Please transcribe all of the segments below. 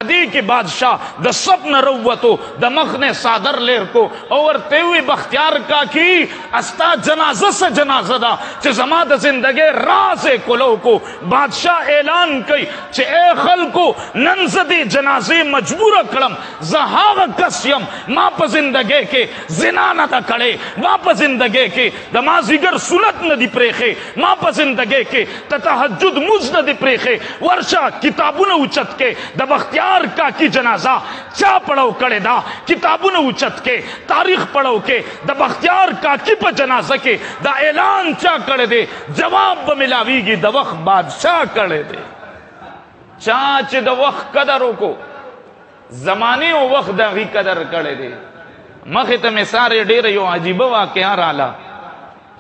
دی کے بادشاہ د سب نہ روتو د مخنے صادر لیر کو اور تیوی بختیار کا کی استا جنازہ سے جنازہ دا چھ زما د زندگی راز کلو کو بادشاہ اعلان کی چھ اے خلقو ننزدی جنازے مجبور کڑم زہاغ کسیم ما پا زندگی کے زنا نہ دا کڑے ما پا زندگی کے دمازیگر سنت نہ دی پریخے ما پا زندگی کے تتحجد مز نہ دی پریخے ورشا کتابوں نے اچت کے د بختیار کا کی جنازہ چا پڑھو کڑے دا کتابوں نے اچت کے تاریخ پڑھو کے دا بختیار کا کی پا جنازہ کے دا اعلان چا کڑے دے جواب ملاوی گی دا وقت بادشاہ کڑے دے چاچ دا وقت قدروں کو زمانے و وقت دا غی قدر کڑے دے مخیط میں سارے ڈے رہی ہو عجیبہ واقعہ رالا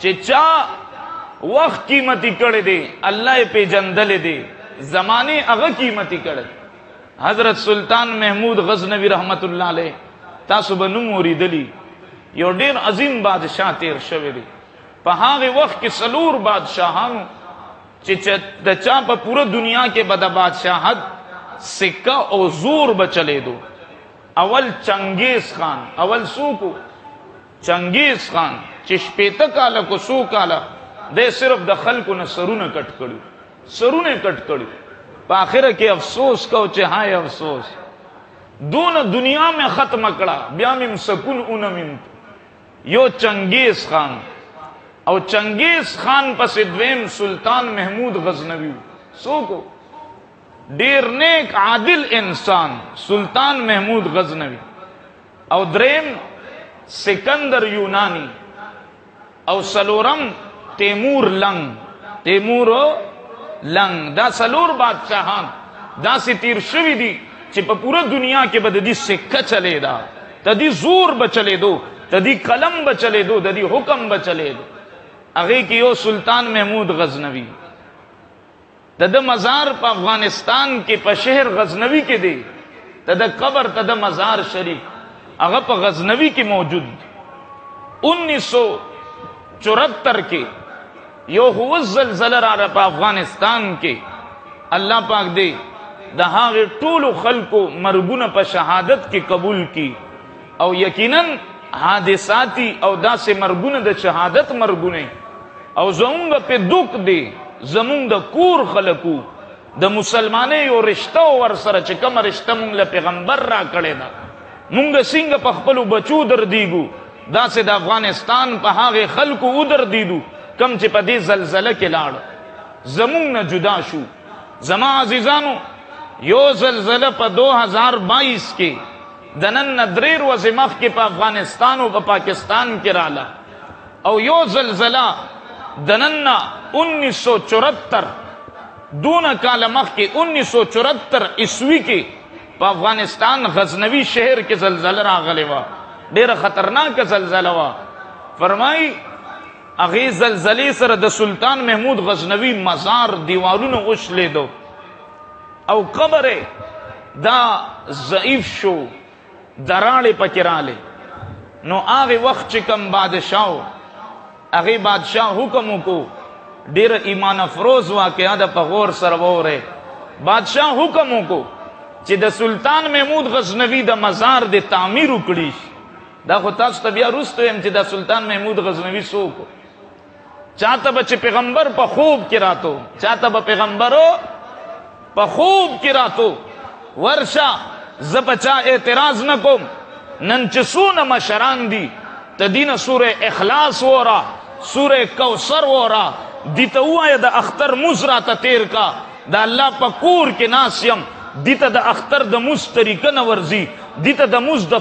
چا وقت قیمتی کڑے دے اللہ پہ جندل دے زمانے اغا قیمتی کڑے حضرت سلطان محمود غزنوی رحمت اللہ علیہ تاسو به نوم اوریدلی یو ډیر عظیم بادشاہ تیر شوی دی په هغه وخت کې څلور بادشاہانو چې د چا په پوره دنیا کې به د بادشاہت سکه او زور به چلیدو اول چنگیز خان اول سوکو چنگیز خان چې شپېته کاله کو سو کاله د صرف د خلکو نه سرونه کټ کړي سرونه کټ کړي آخر کے افسوس کو چہائے افسوس دون دنیا میں ختم کڑا بیامم سکون اونمم یو چنگیز خان او چنگیز خان پس دویم سلطان محمود غزنوی سو کو دیر نیک عادل انسان سلطان محمود غزنوی او دریم سکندر یونانی او سلورم تیمور لنگ تیمور لنگ دا سلور بادشاہان دا سی تیر شوی دی چی پا پورا دنیا کے بعد دی سکہ چلے دا تا دی زور بچلے دو تا دی قلم بچلے دو تا دی حکم بچلے دو اگے کیو سلطان محمود غزنوی تا دا مزار پا افغانستان کے پا شہر غزنوی کے دے تا دا قبر تا دا مزار شریف اگا پا غزنوی کی موجود 1974 کے یو هو زلزلہ را پا افغانستان کے اللہ پاک دے دہاغ طول خلقو مرگون پا شہادت کی قبول کی او یقیناً حادثاتی او دا سے مرگون دا شہادت مرگونے او زمونگا پہ دک دے زمونگ دا کور خلقو دا مسلمانے یو رشتہ ورسر چکم رشتہ مونگ پیغمبر را کڑے دا مونگا سنگ پا خپلو بچو در دیگو دا سے دا افغانستان پا ہاغ خلقو ادر دیدو کم چی پا دی زلزلہ کے لاڑ زمون نہ جدا شو زما عزیزانو یو زلزلہ پا 2022 کے دنن ندریر وزمخ کے پا افغانستان و پا پاکستان کے رالا او یو زلزلہ دنن 1974 دون کالمخ کے 1974 عیسوی کے پا افغانستان غزنوی شہر کے زلزلہ را غلوا دیر خطرناک زلزلہ وا فرمائی اغی زلزلی سر د سلطان محمود غزنوی مزار دیوارون اچھلے دو او قبر دا ضعیف شو دراڑے پکرالے نو آغی وقت چکم بادشاہو اغی بادشاہ حکموں کو دیر ایمان افروز واقعہ دا پغور سرور ہے بادشاہ حکموں کو چی دا سلطان محمود غزنوی دا مزار دے تعمیر اکڑیش دا خطاس طبیعہ رستو ہم چی دا سلطان محمود غزنوی سو کو چاہتا بچے پیغمبر پا خوب کراتو چاہتا با پیغمبرو پا خوب کراتو ورشا زبچا اعتراض نکم ننچسون مشران دی تدین سور اخلاص وورا سور کوثر وورا دیتا ہوا یا دا اختر مزرا تا تیر کا دا اللہ پا کور کے ناسیم دیتا دا اختر دا مز طریقہ نورزی دیتا دا مز دا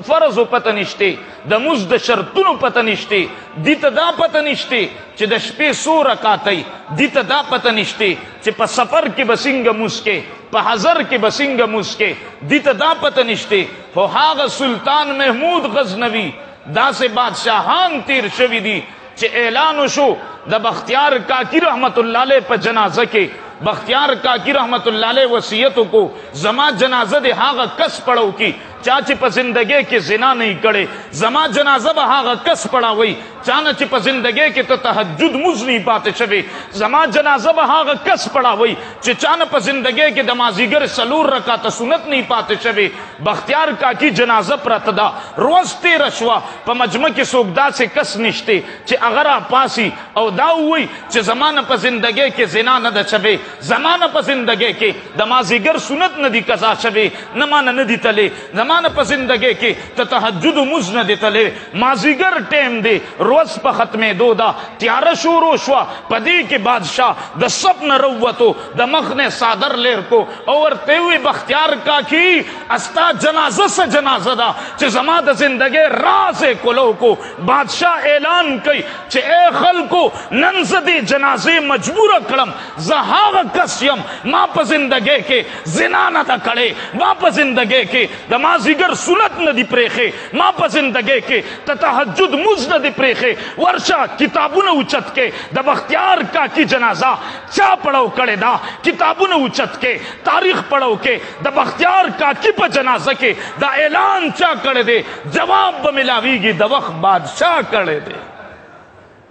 فرض و پتہ نشتے دا مز دا شرطنو پتہ نشتے دیتا دا پتہ نشتے چی دا شپے سو رکاتی دیتا دا پتہ نشتے چی پا سفر کے بسنگ مز کے پا حضر کے بسنگ مز کے دیتا دا پتہ نشتے ہو ہاغ سلطان محمود غزنوی دا سے بادشاہان تیر شوی دی چی اعلانو شو دا بختیار کاکی رحمت اللہ علیہ پا جنازہ کے بختیار کاکی رحمت اللہ علیہ وصیتوں کو زما جنازہ دے ہاغا کس پڑھو کی چاچی پا زندگی کی زنا نہیں کڑے زما جنازہ با ہاگا کس پڑا ہوئی چانا چی پا زندگی کی تو تحجد مز نہیں پاتے شوی زما جنازہ با ہاگا کس پڑا ہوئی چی چانا پا زندگی کی دمازیگر سلور رکا تا سنت نہیں پاتے شوی بختیار کا کی جنازہ پرتدا روز تیر شوا پا مجمع کی سوگدا سے کس نشتے چی اگر پاسی او دا ہوئی چی زمان پا زندگی کی زنا ندا شوی زمان پا زندگی کی دمازیگر سنت ندی قضا شوی نمان ندی تلے زمان پا زندگی کی تحجد مز ندی تلے مازیگر ٹیم دے روز پا ختم دو دا تیارہ شورو شوا پدی کے بادشاہ دا سپن روتو دا مخن صادر لیر کو اور تیوی بختیار کا کی استا جنازہ سے جنازہ دا چھ زمان دا زندگی راز کلو کو بادشاہ اعلان کی چھ اے خلقو ننزدی جنازے مجبور کلم زہاغ کسیم ما پا زندگی کے زنا نہ دا کڑے ما پا زندگی کے دمازیگر سنت نہ دی پریخے ما پا زندگی کے تحجد مز نہ دی پریخے ورشا کتابون اچت کے دا بختیار کا کی جنازہ چا پڑھو کڑے دا کتابون اچت کے تاریخ پڑھو کے دا بختیار کا کی پا جنازہ کے دا اعلان چا کڑے دے جواب بملاوی گی دا وقت بادشاہ کڑے دے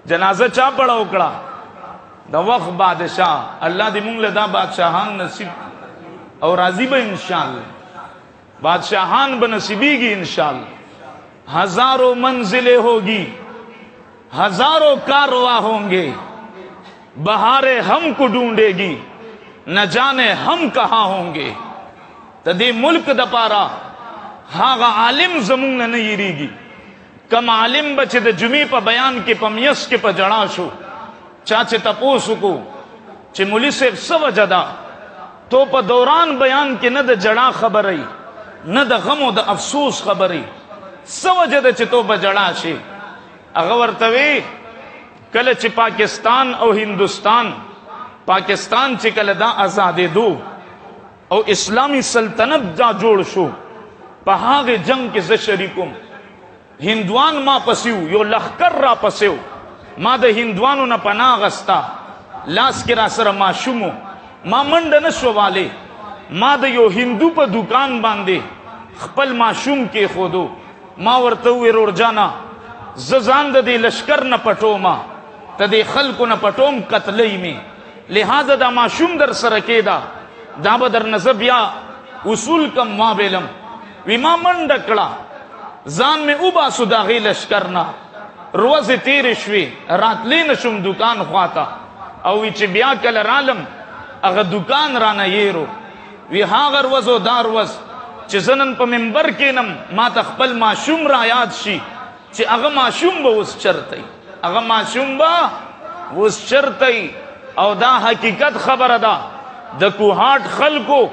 جنازہ چا پڑھو کڑا دا وقت بادشاہ اللہ دی مونگ لدا بادشاہان نصیب اور راضی با انشاءاللہ بادشاہان بنصیبی گی انشاءاللہ ہزاروں منزلیں ہوگی ہزاروں کارواں ہوں گے بہاریں ہم کو ڈھونڈے گی نہ جانے ہم کہاں ہوں گے تدی ملک دا پارا ہاغا عالم زمون نہیں ریگی کم عالم بچے دا جمعی پا بیان کے پا میس کے پا جڑا شو چاچے تپوسو کو چے مولی سے سو جدا تو پا دوران بیان کے نہ دا جڑا خبری نہ دا غم و دا افسوس خبری سو جدا چے تو پا جڑا شے اغورتوی کل چے پاکستان او ہندوستان پاکستان چے کل دا آزادے دو او اسلامی سلطنت جا جوڑ شو پا ہاغ جنگ کے زشریکم ہندوان ما پسیو یو لخکر را پسیو ما دا ہندوانو نا پناہ غستا لاس کے را سر ما شمو ما منڈ نشو والے ما دا یو ہندو پا دکان باندے خپل ما شم کے خودو ما ورتوی روڑ جانا ززان دا دے لشکر نا پٹو ما تا دے خلقو نا پٹوم قتلی میں لہذا دا ما شم در سرکے دا با در نظب یا اصول کم ما بیلم وی ما منڈ کڑا زان میں اوبا سداغی لشکرنا روز تیر شوی رات لین شم دکان خواتا او وی چی بیا کل رالم اگا دکان رانا یرو وی ہاگر وزو دار وز چی زنن پا منبر کینم ما تخپل ما شم را یاد شی چی اگا ما شم با اس چرتی اگا ما شم با اس چرتی او دا حقیقت خبر دا دا کوہاٹ خلقو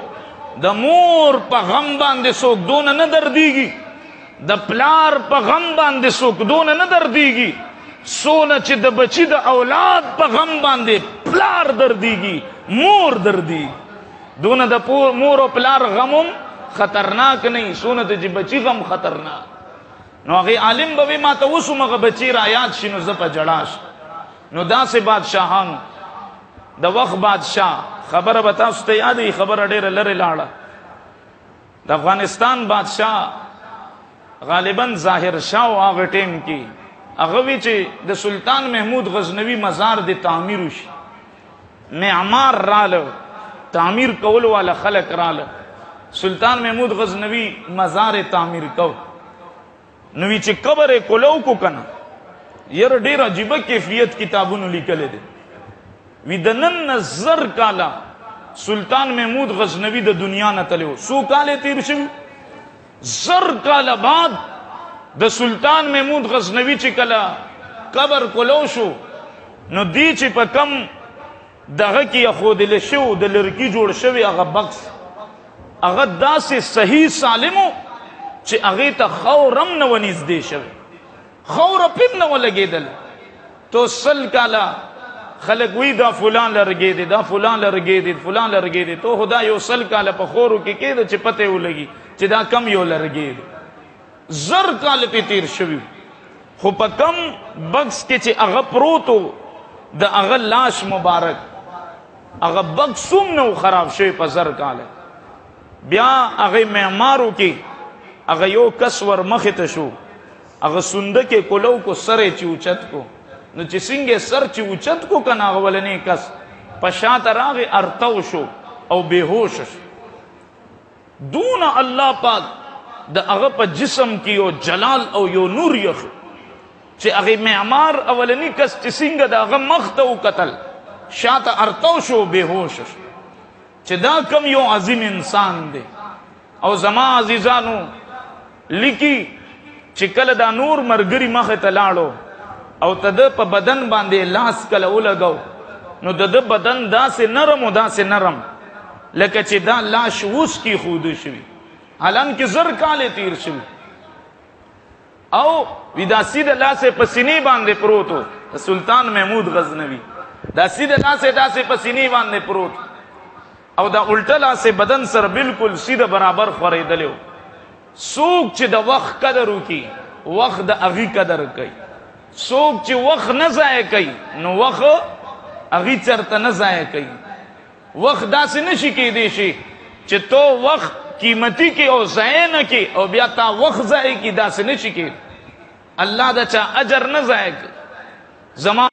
دا مور پا غم باندے سوک دون ندر دیگی دا پلار پا غم باندے سوک دون ندر دیگی سونا چی دا بچی دا اولاد پا غم باندے پلار در دیگی مور در دی دون دا مور و پلار غمم خطرناک نہیں سونا دا جی بچی غم خطرناک نو اگی عالم بوی ما تا وسو مگا بچی را یاد شنو زپا جڑاش نو دا سے بادشاہان دا وقت بادشاہ خبر بتا ستا یادی خبر دیر لر لاڑا دا افغانستان بادشاہ غالباً ظاہر شاہ و آغا ٹیم کی اغوی چے دا سلطان محمود غزنوی مزار دے تعمیر شی معمار رال تعمیر کول والا خلق رال سلطان محمود غزنوی مزار تعمیر کو نوی چے قبر کلو کو کنا یر دیر عجیبہ کیفیت کتابون لکلے دے وی دنن نظر کالا سلطان محمود غزنوی دا دنیا نتلے ہو سو کالے تیر شوی زر کالا بعد دا سلطان محمود غزنوی چی کلا قبر کلو شو نو دی چی پا کم دغا کی اخودل شو دا لرکی جوڑ شوی اغا بکس اغا دا سے صحیح سالمو چی اغی تا خورم نو نیز دے شوی خور پم نو لگے دل تو سل کالا خلق وی دا فلان لرگے دے دا فلان لرگے دے فلان لرگے دے تو خدا یو سل کالا پا خورو کی دا چی پتے ہو لگی چی دا کم یو لرگے دے زر کالتی تیر شوی خو پا کم بکس کے چی اغا پروتو دا اغا لاش مبارک اغا بکسوم نو خراب شوی پا زر کالے بیا اغا معمارو کی هغه یو کس ور مخې ته شو، هغه سونده کې کولو کو سره چې اوچت کو، نو چې څنګه سر چې اوچت کو کنه هغه ولنې کس په شاته راغی ارتو شو او بهوش شو. دون الله پاک د هغه په جسم کې یو جلال او یو نور یخ چې هغه معمار اولنی کس چې څنګه د هغه مخ ته وکتل شاته ارتو شو بهوش شو، چې دا کم یو عظیم انسان دی. او زما عزیزانو لیکي چې کله دا نور مرګري مخه ته لاړو او تد په بدن باندې لاس کله ولګاو، نو د بدن داسې نرم او داسې نرم لکه چې دا لاش اوس کی خود شوی، حالانکه زر کاله تیر شوی. او ودا سید لاسه پسینی باندې پروتو سلطان محمود غزنوی، دا سید لاسه داسې پسینی باندې پروت او دا الټه لاسه بدن سره بالکل سیده برابر خورېدلو. څوک چې د وخت قدر وکي وخت د اغي قدر کوي، څوک چې وخت نه ضایع کوي نو وخت اغي چرته نه ضایع کوي. وخت داسې نشي کېدی شي چې تو وخت قیمتي کې او ضایع نه کې او بیا تا وخت ضایع کې، داسې نشي کېدی. الله د چا اجر نه ضایع کوي. زما